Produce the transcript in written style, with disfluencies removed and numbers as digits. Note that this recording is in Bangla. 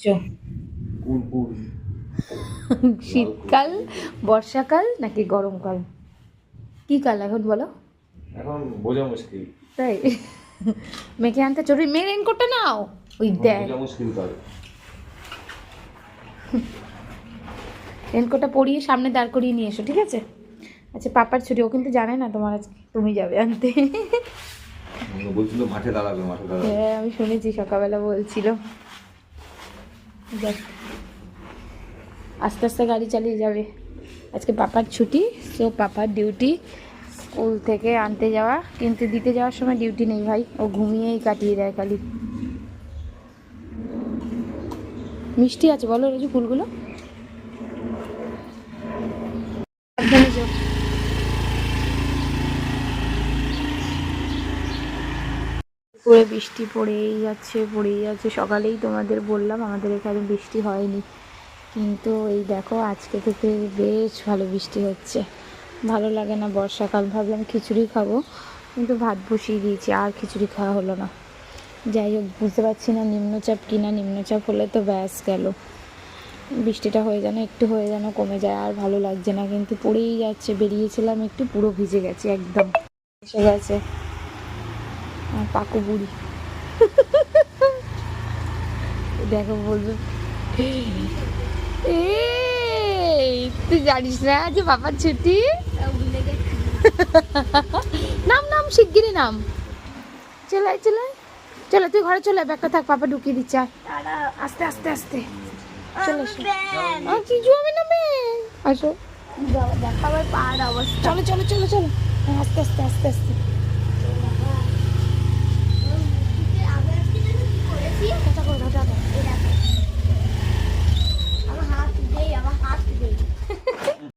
এসছো? শীতকাল, বর্ষাকাল নাকি গরমকাল? কি কাল এখন বলো? এখন বোঝা মুশকিল। তাই মেয়েকে আনতে চড়ি, মেয়ে রেনকোটটা নাও। ওই দেখ বোঝা মুশকিল তার। রেনকোটটা পরিয়ে সামনে দাঁড় করিয়ে নিয়ে এসো, ঠিক আছে? আচ্ছা, পাপার ছুটি, ও কিন্তু জানে না তোমার আজকে, তুমি যাবে আনতে। বলছিল মাঠে দাঁড়াবে, মাঠে দাঁড়াবে। হ্যাঁ, আমি শুনেছি সকালবেলা বলছিল। যাক, আস্তে আস্তে গাড়ি চালিয়ে যাবে। আজকে পাপার ছুটি, সো পাপার ডিউটি স্কুল থেকে আনতে যাওয়া, কিন্তু দিতে যাওয়ার সময় ডিউটি নেই ভাই, ও ঘুমিয়েই কাটিয়ে দেয় খালি। মিষ্টি আছে বলো রোজু ফুলগুলো? সাবধানে যাও। পুরো বৃষ্টি পড়েই যাচ্ছে। সকালেই তোমাদের বললাম আমাদের এখানে বৃষ্টি হয়নি, কিন্তু এই দেখো আজকে থেকে বেশ ভালো বৃষ্টি হচ্ছে। ভালো লাগে না বর্ষাকাল, ভাবলাম খিচুড়ি খাবো, কিন্তু ভাত বসিয়ে দিয়েছি, আর খিচুড়ি খাওয়া হলো না। যাই হোক, বুঝতে পারছি না নিম্নচাপ কিনা, নিম্নচাপ হলে তো ব্যাস গেল। বৃষ্টিটা একটু হয়ে যেন কমে যায়, আর ভালো লাগছে না, কিন্তু পড়েই যাচ্ছে। বেরিয়েছিলাম একটু, পুরো ভিজে গেছে একদম, এসে গেছে আর পাকু বুড়ি। দেখো বলবে, তুই জানিস না যে বাবার ছুটি? নাম নাম শিগগিরই নাম, চলে চলে, তুই ঘরে চলে, ব্যাগটা থাক, পাপা ঢুকিয়ে দিচ্ছে। আস্তে আস্তে আস্তে চলে এসো। কিছু হবে না মেয়ে, আসো। দেখাবার পাহাড় অবস্থা। চলো আস্তে আস্তে আস্তে আস্তে।